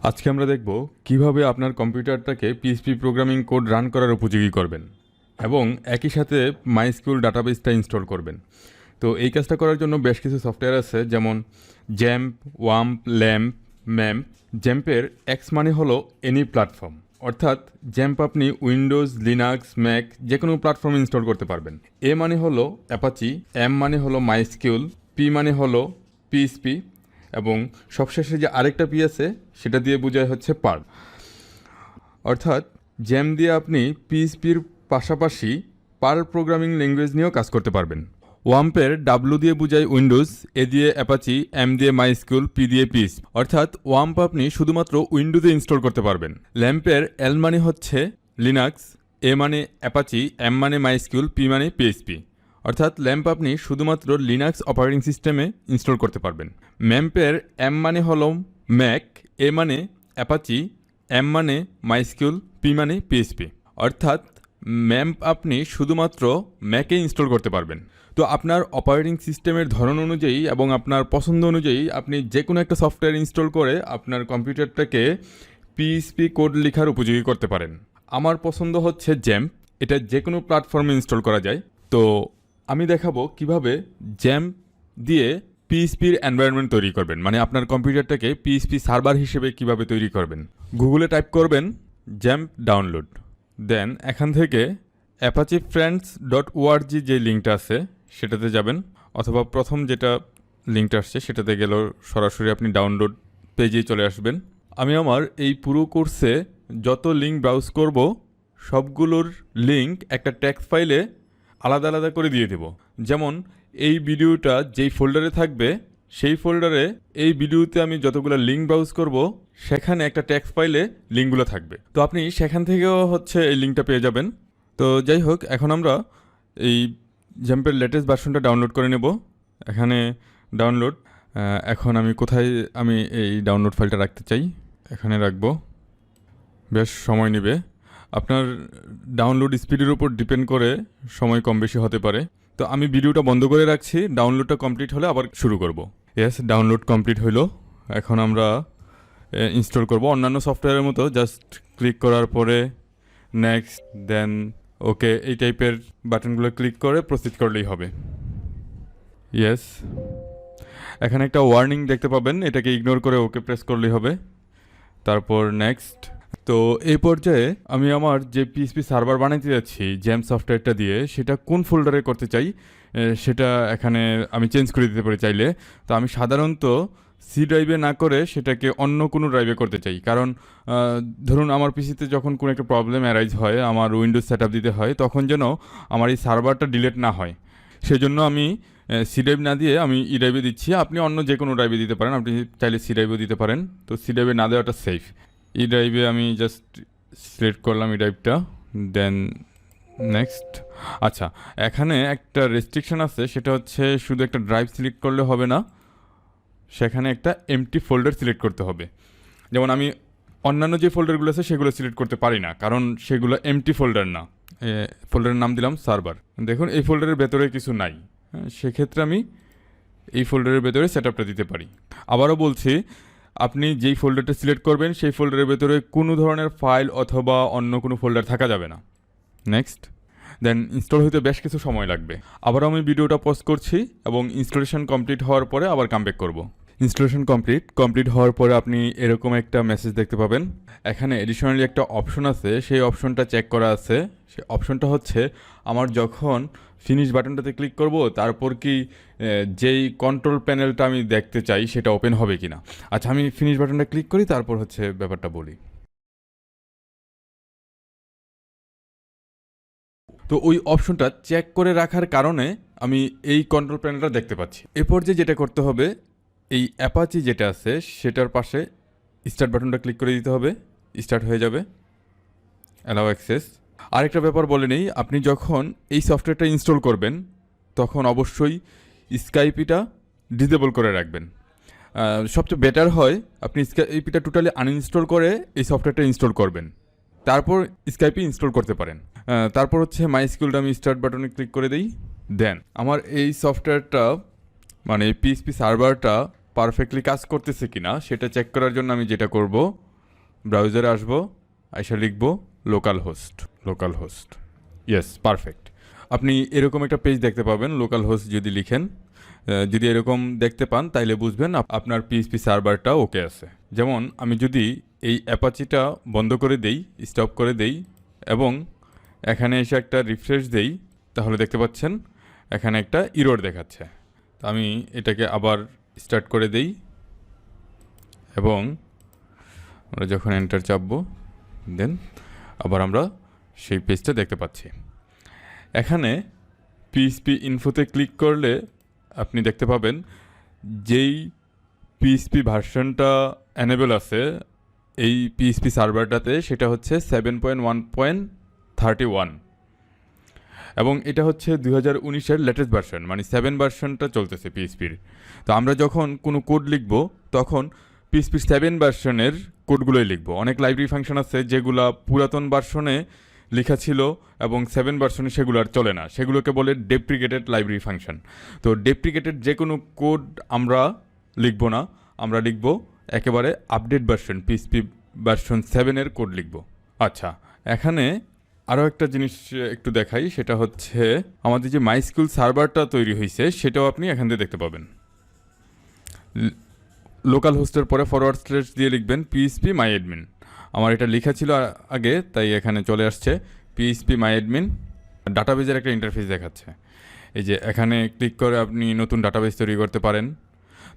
আজকে আমরা দেখব কিভাবে আপনার কম্পিউটারটাকে পিএইচপি প্রোগ্রামিং কোড রান করার উপযোগী করবেন এবং একই সাথে মাইস্কুল ডাটাবেসটা ইনস্টল করবেন। তো এই কাজটা করার জন্য বেশ কিছু সফটওয়্যার আছে, যেমন জ্যাম্প, ওয়াম্প, ল্যাম্প, ম্যাম্প। জ্যাম্পের এক্স মানে হলো এনি প্ল্যাটফর্ম, অর্থাৎ জ্যাম্প আপনি উইন্ডোজ, লিনাক্স, ম্যাক যে কোনো প্ল্যাটফর্ম ইনস্টল করতে পারবেন। এ মানে হলো অ্যাপাচি, এম মানে হলো মাইস্কিউল, পি মানে হলো পিএইচপি এবং সবশেষে যে আরেকটা পি আছে সেটা দিয়ে বোঝায় হচ্ছে পার। অর্থাৎ জ্যাম দিয়ে আপনি পিএইচপির পাশাপাশি পার প্রোগ্রামিং ল্যাঙ্গুয়েজ নিয়েও কাজ করতে পারবেন। ওয়াম্পের ডাব্লু দিয়ে বোঝায় উইন্ডোজ, এ দিয়ে অ্যাপাচি, এম দিয়ে মাইস্কুল, পি দিয়ে পিএইচপি। অর্থাৎ ওয়াম্প আপনি শুধুমাত্র উইন্ডোজে ইনস্টল করতে পারবেন। ল্যাম্পের এল মানে হচ্ছে লিনাক্স, এ মানে অ্যাপাচি, এম মানে মাইস্কুল, পি মানে পিএইচপি। অর্থাৎ ল্যাম্প আপনি শুধুমাত্র লিনাক্স অপারেটিং সিস্টেমে ইনস্টল করতে পারবেন। ম্যাম্পের এম মানে হলো ম্যাক, এ মানে অ্যাপাচি, এম মানে মাইস্কিউল, পি মানে পিএইচপি। অর্থাৎ ম্যাম্প আপনি শুধুমাত্র ম্যাকে ইনস্টল করতে পারবেন। তো আপনার অপারেটিং সিস্টেমের ধরন অনুযায়ী এবং আপনার পছন্দ অনুযায়ী আপনি যে কোনো একটা সফটওয়্যার ইনস্টল করে আপনার কম্পিউটারটাকে পিএইচপি কোড লেখার উপযোগী করতে পারেন। আমার পছন্দ হচ্ছে জ্যাম্প, এটা যে কোনো প্ল্যাটফর্মে ইনস্টল করা যায়। তো আমি দেখাবো কিভাবে জ্যাম্প দিয়ে পিএইচপির এনভায়রনমেন্ট তৈরি করবেন, মানে আপনার কম্পিউটারটাকে পিএইচপি সার্ভার হিসেবে কিভাবে তৈরি করবেন। গুগলে টাইপ করবেন জ্যাম্প ডাউনলোড, দেন এখান থেকে apache-friends.org যে লিঙ্কটা আছে সেটাতে যাবেন, অথবা প্রথম যেটা লিঙ্কটা আসছে সেটাতে গেলেও সরাসরি আপনি ডাউনলোড পেজেই চলে আসবেন। আমি আমার এই পুরো কোর্সে যত লিঙ্ক ব্রাউজ করব সবগুলোর লিঙ্ক একটা টেক্সট ফাইলে আলাদা আলাদা করে দিয়ে দেব। যেমন এই ভিডিওটা যেই ফোল্ডারে থাকবে সেই ফোল্ডারে এই ভিডিওতে আমি যতগুলো লিঙ্ক ব্রাউজ করব সেখানে একটা টেক্সট ফাইলে লিঙ্কগুলো থাকবে। তো আপনি সেখান থেকেও হচ্ছে এই লিঙ্কটা পেয়ে যাবেন। তো যাই হোক, এখন আমরা এই জাম্পের লেটেস্ট ভার্সনটা ডাউনলোড করে নেব। এখানে ডাউনলোড, এখন আমি কোথায় আমি এই ডাউনলোড ফাইলটা রাখতে চাই এখানে রাখবো। বেশ সময় নেবে, আপনার ডাউনলোড স্পিডের উপর ডিপেন্ড করে সময় কম বেশি হতে পারে। তো আমি ভিডিওটা বন্ধ করে রাখছি, ডাউনলোডটা কমপ্লিট হলে আবার শুরু করব। ইয়েস, ডাউনলোড কমপ্লিট হইল। এখন আমরা ইনস্টল করব অন্যান্য সফটওয়্যারের মতো। জাস্ট ক্লিক করার পরে নেক্সট, দেন ওকে, এই টাইপের বাটনগুলো ক্লিক করে প্রসিড করলেই হবে। ইয়েস, এখানে একটা ওয়ার্নিং দেখতে পাবেন, এটাকে ইগনোর করে ওকে প্রেস করলেই হবে। তারপর নেক্সট। তো এই পর্যায়ে আমি আমার যে পিএইচপি সার্ভার বানাইতে যাচ্ছি জ্যাম সফটওয়্যারটা দিয়ে, সেটা কোন ফোল্ডারে করতে চাই সেটা এখানে আমি চেঞ্জ করে দিতে পারি চাইলে। তো আমি সাধারণত সি ড্রাইভে না করে সেটাকে অন্য কোনো ড্রাইভে করতে চাই, কারণ ধরুন আমার পিসিতে যখন কোনো একটা প্রবলেম অ্যারাইজ হয়, আমার উইন্ডোজ সেট আপ দিতে হয়, তখন যেন আমার এই সার্ভারটা ডিলিট না হয়, সেজন্য আমি সি ড্রাইভ না দিয়ে আমি ই ড্রাইভে দিচ্ছি। আপনি অন্য যে কোনো ড্রাইভে দিতে পারেন, আপনি চাইলে সি ড্রাইভেও দিতে পারেন। তো সি ড্রাইভে না দেওয়াটা সেফ। ই ড্রাইভে আমি জাস্ট সিলেক্ট করলাম ই ড্রাইভটা, দেন নেক্সট। আচ্ছা, এখানে একটা রেস্ট্রিকশন আছে, সেটা হচ্ছে শুধু একটা ড্রাইভ সিলেক্ট করলে হবে না, সেখানে একটা এমটি ফোল্ডার সিলেক্ট করতে হবে। যেমন আমি অন্যান্য যে ফোল্ডারগুলো আছে সেগুলো সিলেক্ট করতে পারি না, কারণ সেগুলো এমটি ফোল্ডার না। ফোল্ডারের নাম দিলাম সার্ভার। দেখুন এই ফোল্ডারের ভেতরে কিছু নাই, সেক্ষেত্রে আমি এই ফোল্ডারের ভেতরে সেট আপটা দিতে পারি। আবারও বলছি, আপনি যেই ফোল্ডারটা সিলেক্ট করবেন সেই ফোল্ডারের ভেতরে কোনো ধরনের ফাইল অথবা অন্য কোনো ফোল্ডার থাকা যাবে না। নেক্সট, দেন ইনস্টল হতে বেশ কিছু সময় লাগবে। আবারও আমি ভিডিওটা পজ করছি এবং ইনস্টলেশন কমপ্লিট হওয়ার পরে আবার কামব্যাক করব। ইনস্টলেশন কমপ্লিট হওয়ার পরে আপনি এরকম একটা মেসেজ দেখতে পাবেন। এখানে এডিশনালি একটা অপশন আছে, সেই অপশনটা চেক করা আছে। সেই অপশনটা হচ্ছে আমার যখন ফিনিশ বাটনটাতে ক্লিক করব তারপর কি যেই কন্ট্রোল প্যানেলটা আমি দেখতে চাই সেটা ওপেন হবে কিনা। আচ্ছা, আমি ফিনিশ বাটনটা ক্লিক করি, তারপর হচ্ছে ব্যাপারটা বলি। তো ওই অপশনটা চেক করে রাখার কারণে আমি এই কন্ট্রোল প্যানেলটা দেখতে পাচ্ছি। এরপর যেটা করতে হবে, এই অ্যাপাচি যেটা আছে সেটার পাশে স্টার্ট বাটনটা ক্লিক করে দিতে হবে, স্টার্ট হয়ে যাবে, অ্যালাউ অ্যাক্সেস। আরেকটা ব্যাপার বলে নেই, আপনি যখন এই সফটওয়্যারটা ইনস্টল করবেন তখন অবশ্যই স্কাইপিটা ডিসেবল করে রাখবেন। সবচেয়ে বেটার হয় আপনি স্কাইপিটা টোটালি আনইনস্টল করে এই সফটওয়্যারটা ইনস্টল করবেন, তারপর স্কাইপি ইনস্টল করতে পারেন। তারপর হচ্ছে মাইস্কিউলটা আমি স্টার্ট বাটনে ক্লিক করে দিই। দেন আমার এই সফটওয়্যারটা মানে পিএইচপি সার্ভারটা পারফেক্টলি কাজ করতেছে কিনা সেটা চেক করার জন্য আমি যেটা করব, ব্রাউজারে আসবো, আইসা লিখবো লোকাল হোস্ট। Yes, perfect. আপনি এরকম একটা পেজ দেখতে পাবেন লোকাল হোস্ট যদি লিখেন। যদি এরকম দেখতে পান তাইলে বুঝবেন আপনার পিএইচপি সার্ভারটা ওকে আছে। যেমন আমি যদি এই অ্যাপাচিটা বন্ধ করে দেই, স্টপ করে দেই এবং এখানে এসে একটা রিফ্রেশ দেই, তাহলে দেখতে পাচ্ছেন এখানে একটা ইরর দেখাচ্ছে। তো আমি এটাকে আবার স্টার্ট করে দেই এবং আমরা যখন এন্টার চাপবো দেন আবার আমরা সেই পেজটা দেখতে পাচ্ছি। এখানে পিএইচপি ইনফোতে ক্লিক করলে আপনি দেখতে পাবেন যেই পিএইচপি ভার্সনটা এনেবল আছে এই পিএইচপি সার্ভারটাতে, সেটা হচ্ছে 7.1.31 এবং এটা হচ্ছে 2019-এর লেটেস্ট ভার্সন, মানে 7 ভার্সনটা চলতেছে পিএইচপির। তো আমরা যখন কোনো কোড লিখব তখন পিএইচপির 7 ভার্সনের কোডগুলোই লিখব। অনেক লাইব্রেরি ফাংশন আছে যেগুলো পুরাতন ভার্সনে লেখা ছিল এবং 7 ভার্সনে সেগুলো আর চলে না, সেগুলোকে বলে ডেপ্রিকেটেড লাইব্রেরি ফাংশন। তো ডেপ্রিকেটেড যে কোনো কোড আমরা লিখব না, আমরা লিখব একেবারে আপডেট ভার্সন, পিএইচপি ভার্সন 7-এর কোড লিখব। আচ্ছা, এখানে আরও একটা জিনিস একটু দেখাই, সেটা হচ্ছে আমাদের যে মাইস্কুল সার্ভারটা তৈরি হয়েছে সেটাও আপনি এখান থেকে দেখতে পাবেন। লোকাল হোস্টের পরে ফরওয়ার্ড স্ল্যাশ দিয়ে লিখবেন পিএইচপি মাই অ্যাডমিন। আমার এটা লেখা ছিল আগে, তাই এখানে চলে আসছে পিএইচপি মাই অ্যাডমিন। ডাটাবেজের একটা ইন্টারফেস দেখাচ্ছে, এই যে এখানে ক্লিক করে আপনি নতুন ডাটাবেজ তৈরি করতে পারেন।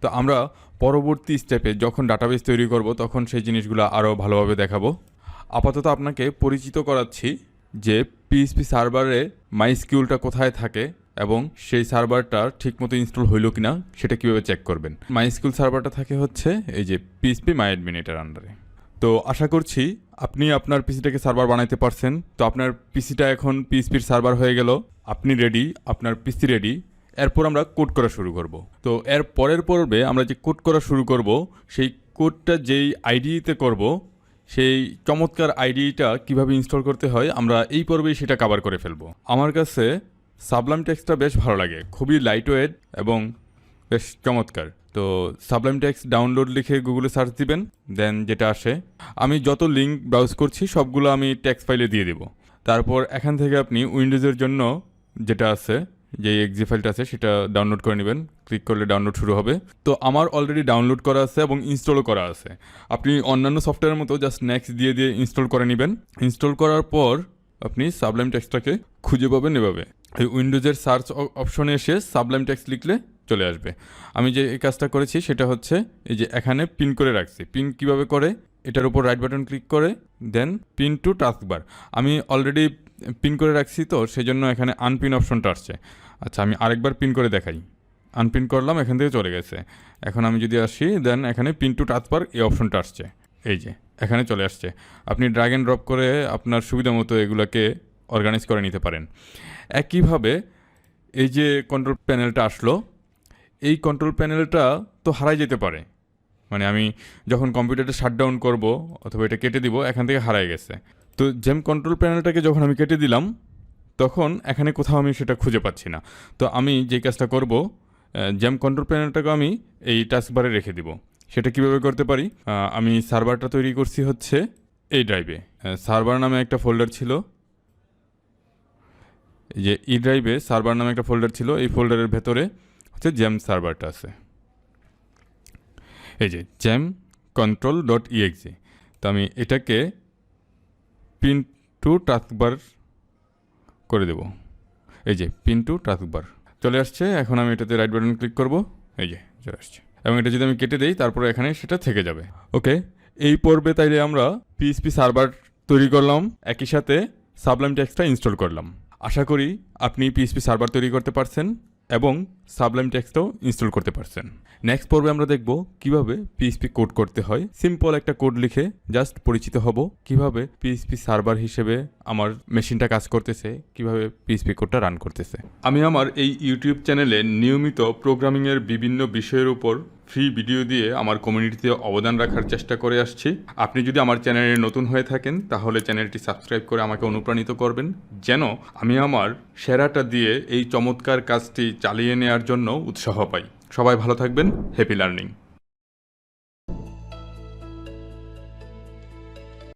তো আমরা পরবর্তী স্টেপে যখন ডাটাবেজ তৈরি করব তখন সেই জিনিসগুলো আরও ভালোভাবে দেখাবো। আপাতত আপনাকে পরিচিত করাচ্ছি যে পিএইচপি সার্ভারে মাইস্কিউলটা কোথায় থাকে এবং সেই সার্ভারটা ঠিকমতো ইনস্টল হইলো কিনা সেটা কীভাবে চেক করবেন। মাইস্কিউল সার্ভারটা থাকে হচ্ছে এই যে পিএইচপি মাই অ্যাডমিন এটার আন্ডারে। তো আশা করছি আপনি আপনার পিসিটাকে সার্ভার বানাইতে পারছেন। তো আপনার পিসিটা এখন পিএইচপির সার্ভার হয়ে গেল, আপনি রেডি, আপনার পিসি রেডি। এরপর আমরা কোড করা শুরু করব। তো এর পরের পর্বে আমরা যে কোড করা শুরু করব সেই কোডটা যেই আইডিতে করব সেই চমৎকার আইডিটা কিভাবে ইনস্টল করতে হয় আমরা এই পর্বেই সেটা কভার করে ফেলবো। আমার কাছে সাবলাইম টেক্সটটা বেশ ভালো লাগে, খুবই লাইট ওয়েট এবং বেশ চমৎকার। তো সাবলাইম টেক্সট ডাউনলোড লিখে গুগলে সার্চ দিবেন, দেন যেটা আসে, আমি যত লিঙ্ক ব্রাউজ করছি সবগুলো আমি টেক্সট ফাইলে দিয়ে দেবো। তারপর এখান থেকে আপনি উইন্ডোজের জন্য যেটা আছে, যে এক্সি ফাইলটা আছে সেটা ডাউনলোড করে নেবেন। ক্লিক করলে ডাউনলোড শুরু হবে। তো আমার অলরেডি ডাউনলোড করা আছে এবং ইনস্টলও করা আছে। আপনি অন্যান্য সফটওয়্যারের মতো জাস্ট নেক্সট দিয়ে ইনস্টল করে নেবেন। ইনস্টল করার পর আপনি সাবলাইম টেক্সটটাকে খুঁজে পাবেন এভাবে। এই উইন্ডোজের সার্চ অপশনে এসে সাবলাইম টেক্সট লিখলে চলে আসবে। আমি যে এই কাজটা করেছি সেটা হচ্ছে এই যে এখানে পিন করে রাখছি। পিন কিভাবে করে, এটার উপর রাইট বাটন ক্লিক করে দেন পিন টু টাস্কবার। আমি অলরেডি পিন করে রাখছি, তো সেই জন্য এখানে আনপিন অপশনটা আসছে। আচ্ছা, আমি আরেকবার পিন করে দেখাই। আনপিন করলাম, এখান থেকে চলে গেছে। এখন আমি যদি আসি দেন এখানে পিন টু টাস্কবার এই অপশনটা আসছে, এই যে এখানে চলে আসছে। আপনি ড্র্যাগ অ্যান্ড ড্রপ করে আপনার সুবিধা মতো এগুলোকে অর্গানাইজ করে নিতে পারেন। একইভাবে এই যে কন্ট্রোল প্যানেলটা আসলো, এই কন্ট্রোল প্যানেলটা তো হারাই যেতে পারে, মানে আমি যখন কম্পিউটারটা শাটডাউন করব অথবা এটা কেটে দিব এখান থেকে হারাই গেছে। তো জেম কন্ট্রোল প্যানেলটাকে যখন আমি কেটে দিলাম তখন এখানে কোথাও আমি সেটা খুঁজে পাচ্ছি না। তো আমি যে কাজটা করব, জেম কন্ট্রোল প্যানেলটাকে আমি এই টাস্কবারে রেখে দিব। সেটা কিভাবে করতে পারি, আমি সার্ভারটা তৈরি করছি হচ্ছে এই ড্রাইভে। সার্ভার নামে একটা ফোল্ডার ছিল, এই যে ই ড্রাইভে সার্ভার নামে একটা ফোল্ডার ছিল। এই ফোল্ডারের ভেতরে হচ্ছে জেম সার্ভারটা আছে, এই যে জ্যাম কন্ট্রোল ডট ইএক্সি। তো আমি এটাকে পিন টু টাস্কবার করে দেব, এই যে পিন টু টাস্কবার চলে আসছে। এখন আমি এটাতে রাইট বাটন ক্লিক করব, এই যে চলে আসছে। এবং এটা যদি আমি কেটে দিই তারপরে এখানে সেটা থেকে যাবে। ওকে, এই পর্বে তাইলে আমরা পিএইচপি সার্ভার তৈরি করলাম, একই সাথে সাবলাইম টেক্সটটা ইনস্টল করলাম। আশা করি আপনি পিএইচপি সার্ভার তৈরি করতে পারছেন এবং সাবলাইম টেক্সটও ইনস্টল করতে পারছেন। নেক্সট পর্বে আমরা দেখব কিভাবে পিএইচপি কোড করতে হয়। সিম্পল একটা কোড লিখে জাস্ট পরিচিত হব কিভাবে পিএইচপি সার্ভার হিসেবে আমার মেশিনটা কাজ করতেছে, কিভাবে পিএইচপি কোডটা রান করতেছে। আমি আমার এই ইউটিউব চ্যানেলে নিয়মিত প্রোগ্রামিংয়ের বিভিন্ন বিষয়ের উপর ফ্রি ভিডিও দিয়ে আমার কমিউনিটিতে অবদান রাখার চেষ্টা করে আসছি। আপনি যদি আমার চ্যানেলে নতুন হয়ে থাকেন তাহলে চ্যানেলটি সাবস্ক্রাইব করে আমাকে অনুপ্রাণিত করবেন, যেন আমি আমার সেরাটা দিয়ে এই চমৎকার কাজটি চালিয়ে নেওয়ার জন্য উৎসাহ পাই। সবাই ভালো থাকবেন। Happy learning.